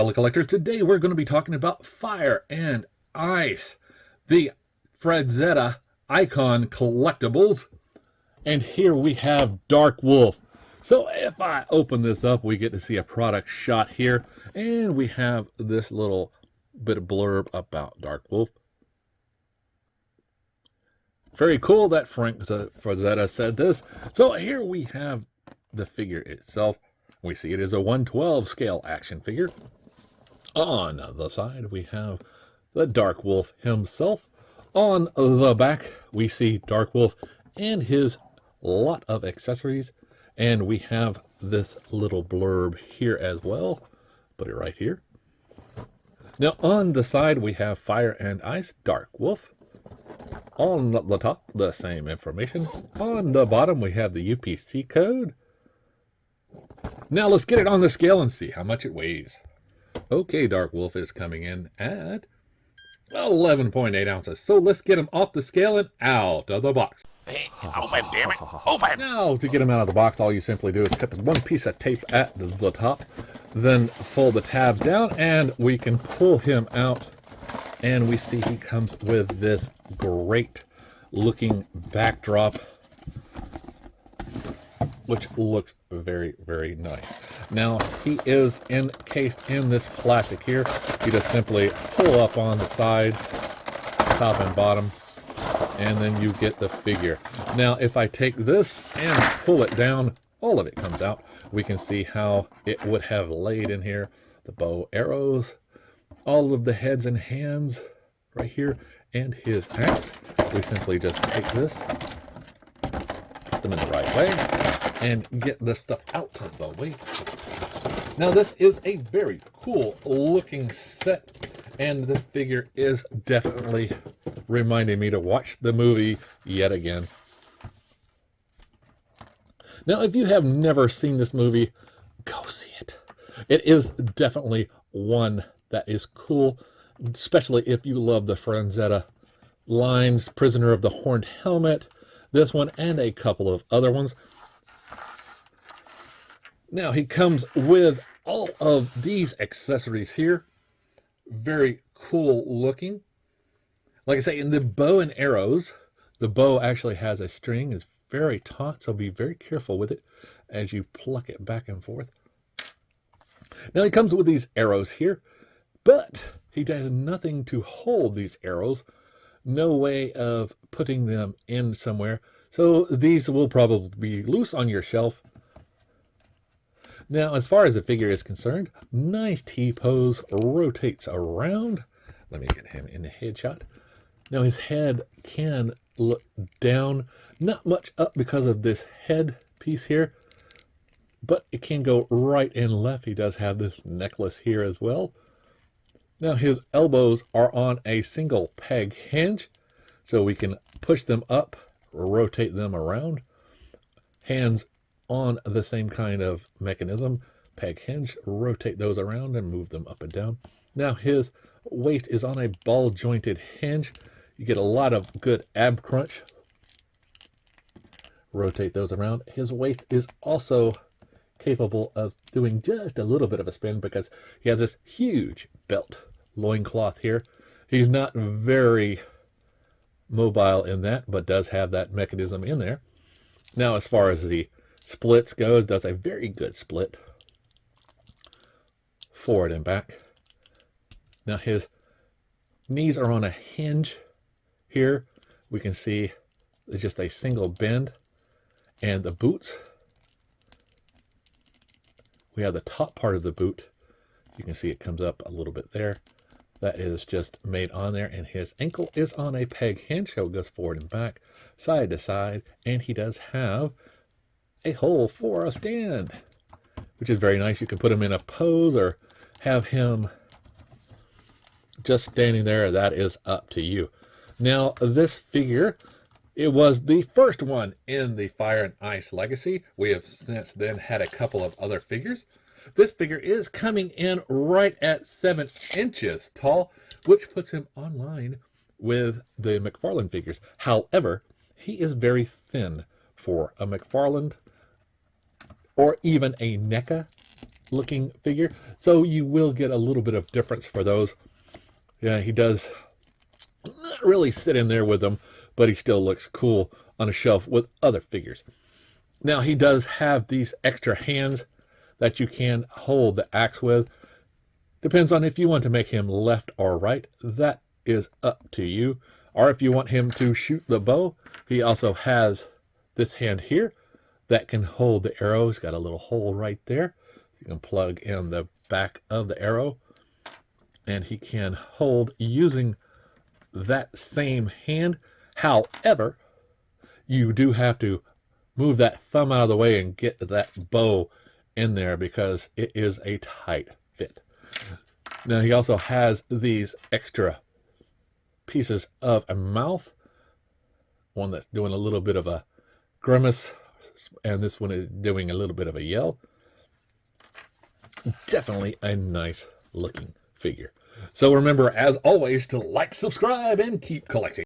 fellow collectors. Today we're going to be talking about Fire and Ice, the Frazetta Icon collectibles. And here we have Darkwolf. So if I open this up, we get to see a product shot here. And we have this little bit of blurb about Darkwolf. Very cool that Frank Frazetta said this. So here we have the figure itself. We see it is a 1/12 scale action figure. On the side, we have the Darkwolf himself. On the back, we see Darkwolf and his lot of accessories. And we have this little blurb here as well. Put it right here. Now, on the side, we have Fire and Ice, Darkwolf. On the top, the same information. On the bottom, we have the UPC code. Now, let's get it on the scale and see how much it weighs. Okay, Darkwolf is coming in at 11.8 ounces. So let's get him off the scale and out of the box. Hey, open, damn it, open! Now, to get him out of the box, all you simply do is cut the one piece of tape at the top, then fold the tabs down, and we can pull him out. And we see he comes with this great looking backdrop, which looks very, very nice. Now, he is encased in this plastic here. You just simply pull up on the sides, top and bottom, and then you get the figure. Now, if I take this and pull it down, all of it comes out. We can see how it would have laid in here. The bow arrows, all of the heads and hands right here, and his axe. We simply just take this, put them in the right way, and get this stuff out of the way. Now, this is a very cool looking set, and this figure is definitely reminding me to watch the movie yet again. Now, if you have never seen this movie, go see it. It is definitely one that is cool, especially if you love the Frazetta lines, Prisoner of the Horned Helmet, this one, and a couple of other ones. Now, he comes with all of these accessories here. Very cool looking. Like I say, in the bow and arrows, the bow actually has a string. It's very taut, so be very careful with it as you pluck it back and forth. Now, he comes with these arrows here, but he does nothing to hold these arrows. No way of putting them in somewhere. So these will probably be loose on your shelf. Now, as far as the figure is concerned, nice T-pose, rotates around. Let me get him in the headshot. Now, his head can look down, not much up because of this head piece here, but it can go right and left. He does have this necklace here as well. Now, his elbows are on a single peg hinge, so we can push them up, rotate them around. Hands on the same kind of mechanism, peg hinge, rotate those around and move them up and down. Now, his waist is on a ball jointed hinge. You get a lot of good ab crunch. Rotate those around. His waist is also capable of doing just a little bit of a spin because he has this huge belt loincloth here. He's not very mobile in that, but does have that mechanism in there. Now, as far as the splits goes, does a very good split forward and back. Now, his knees are on a hinge here. We can see it's just a single bend. And the boots, we have the top part of the boot. You can see it comes up a little bit there. That is just made on there. And his ankle is on a peg hinge, so it goes forward and back, side to side. And he does have a hole for a stand, which is very nice. You can put him in a pose or have him just standing there. That is up to you. Now, this figure, it was the first one in the Fire and Ice legacy. We have since then had a couple of other figures. This figure is coming in right at 7 inches tall, which puts him on line with the McFarlane figures. However, he is very thin for a McFarlane or even a NECA looking figure. So you will get a little bit of difference for those. Yeah, he does not really sit in there with them, but he still looks cool on a shelf with other figures. Now he does have these extra hands that you can hold the axe with. Depends on if you want to make him left or right. That is up to you. Or if you want him to shoot the bow, he also has this hand here that can hold the arrow. It's got a little hole right there. You can plug in the back of the arrow, and he can hold using that same hand. However, you do have to move that thumb out of the way and get that bow in there because it is a tight fit. Now he also has these extra pieces of a mouth. One that's doing a little bit of a grimace, and this one is doing a little bit of a yell. Definitely a nice looking figure. So remember, as always, to like, subscribe, and keep collecting.